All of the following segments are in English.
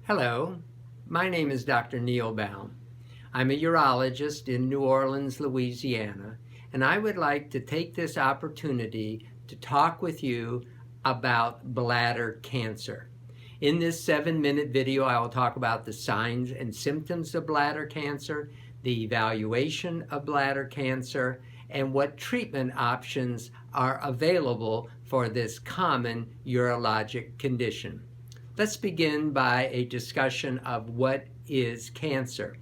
Hello, my name is Dr. Neil Baum. I'm a urologist in New Orleans, Louisiana, and I would like to take this opportunity to talk with you about bladder cancer. In this 7-minute video, I will talk about the signs and symptoms of bladder cancer, the evaluation of bladder cancer, and what treatment options are available for this common urologic condition. Let's begin by a discussion of what is cancer.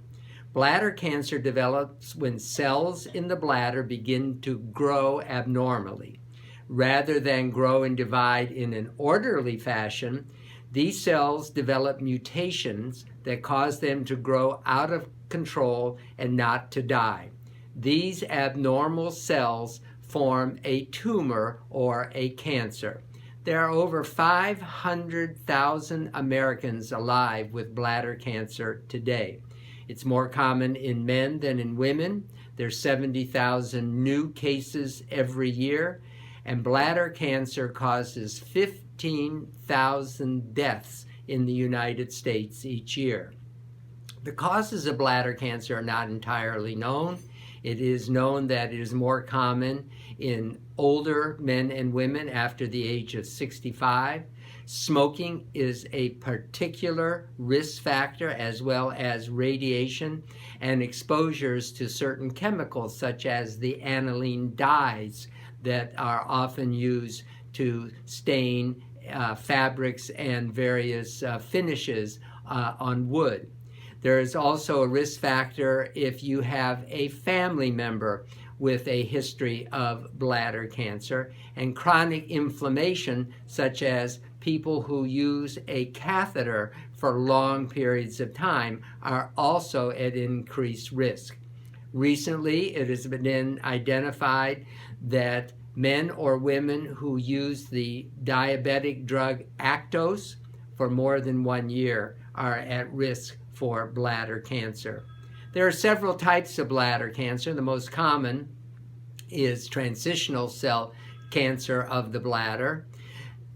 Bladder cancer develops when cells in the bladder begin to grow abnormally. Rather than grow and divide in an orderly fashion, these cells develop mutations that cause them to grow out of control and not to die. These abnormal cells form a tumor or a cancer. There are over 500,000 Americans alive with bladder cancer today. It's more common in men than in women. There's 70,000 new cases every year, and bladder cancer causes 15,000 deaths in the United States each year. The causes of bladder cancer are not entirely known. It is known that it is more common in older men and women after the age of 65. Smoking is a particular risk factor, as well as radiation and exposures to certain chemicals such as the aniline dyes that are often used to stain fabrics and various finishes on wood. There is also a risk factor if you have a family member with a history of bladder cancer, and chronic inflammation, such as people who use a catheter for long periods of time, are also at increased risk. Recently, it has been identified that men or women who use the diabetic drug Actos for more than 1 year are at risk for bladder cancer. There are several types of bladder cancer. The most common is transitional cell cancer of the bladder.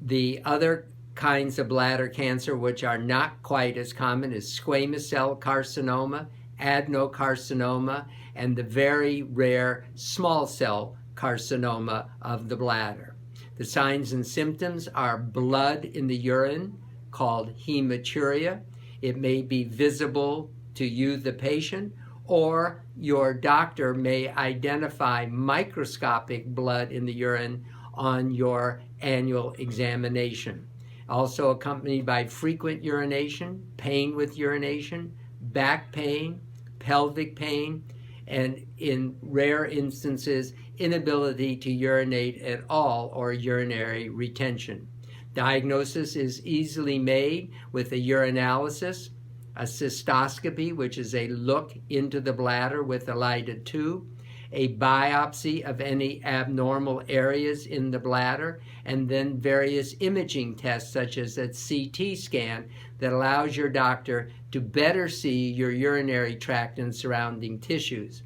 The other kinds of bladder cancer, which are not quite as common, is squamous cell carcinoma, adenocarcinoma, and the very rare small cell carcinoma of the bladder. The signs and symptoms are blood in the urine, called hematuria. It may be visible to you, the patient, or your doctor may identify microscopic blood in the urine on your annual examination. Also accompanied by frequent urination, pain with urination, back pain, pelvic pain, and in rare instances, inability to urinate at all or urinary retention. Diagnosis is easily made with a urinalysis, a cystoscopy, which is a look into the bladder with a lighted tube, a biopsy of any abnormal areas in the bladder, and then various imaging tests such as a CT scan that allows your doctor to better see your urinary tract and surrounding tissues.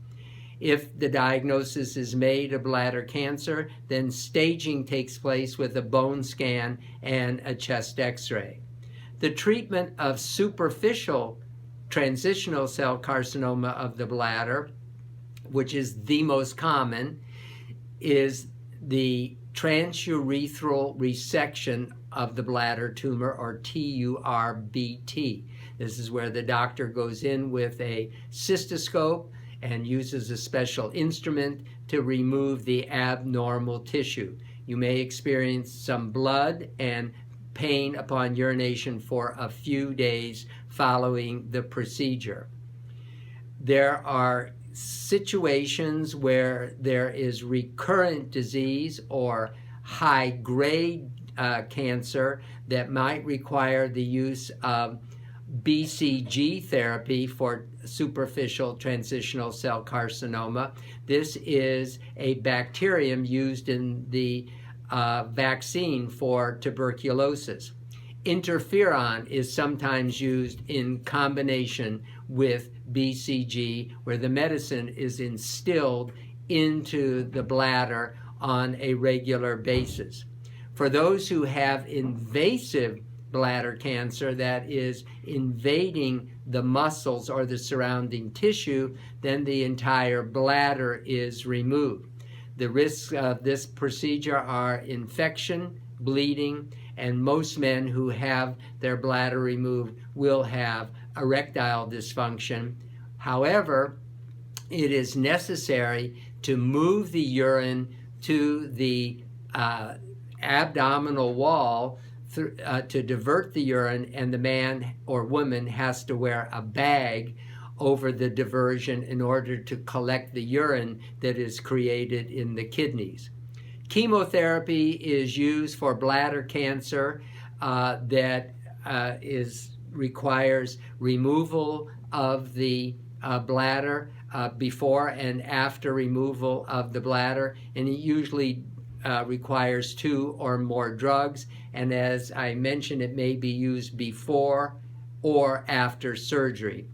If the diagnosis is made of bladder cancer, then staging takes place with a bone scan and a chest x-ray. The treatment of superficial transitional cell carcinoma of the bladder, which is the most common, is the transurethral resection of the bladder tumor, or TURBT. This is where the doctor goes in with a cystoscope and uses a special instrument to remove the abnormal tissue. You may experience some blood and pain upon urination for a few days following the procedure. There are situations where there is recurrent disease or high-grade cancer that might require the use of BCG therapy for superficial transitional cell carcinoma. This is a bacterium used in the vaccine for tuberculosis. Interferon is sometimes used in combination with BCG, where the medicine is instilled into the bladder on a regular basis. For those who have invasive bladder cancer that is invading the muscles or the surrounding tissue, then the entire bladder is removed. The risks of this procedure are infection, bleeding, and most men who have their bladder removed will have erectile dysfunction. However, it is necessary to move the urine to the abdominal wall to divert the urine, and the man or woman has to wear a bag over the diversion in order to collect the urine that is created in the kidneys. Chemotherapy is used for bladder cancer that requires removal of the bladder before and after removal of the bladder, and it usually requires 2 or more drugs, and as I mentioned, it may be used before or after surgery.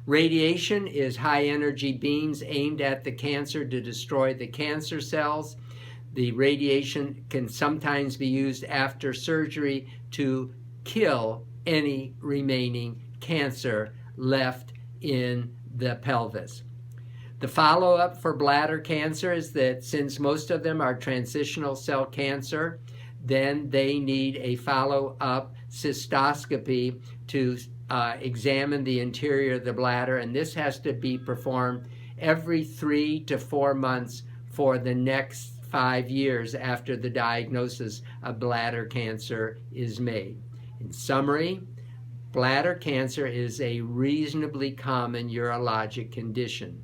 Radiation is high-energy beams aimed at the cancer to destroy the cancer cells. The radiation can sometimes be used after surgery to kill any remaining cancer left in the pelvis. The follow-up for bladder cancer is that since most of them are transitional cell cancer, then they need a follow-up cystoscopy to examine the interior of the bladder, and this has to be performed every 3 to 4 months for the next 5 years after the diagnosis of bladder cancer is made. In summary, bladder cancer is a reasonably common urologic condition.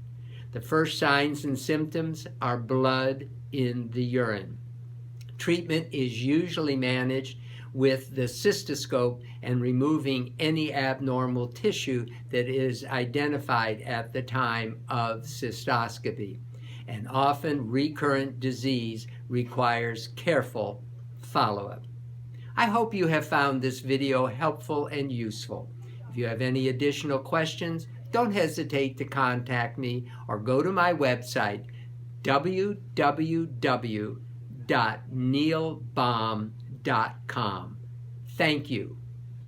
The first signs and symptoms are blood in the urine. Treatment is usually managed with the cystoscope and removing any abnormal tissue that is identified at the time of cystoscopy. And often recurrent disease requires careful follow-up. I hope you have found this video helpful and useful. If you have any additional questions, don't hesitate to contact me or go to my website, www.neilbaum.com. Thank you.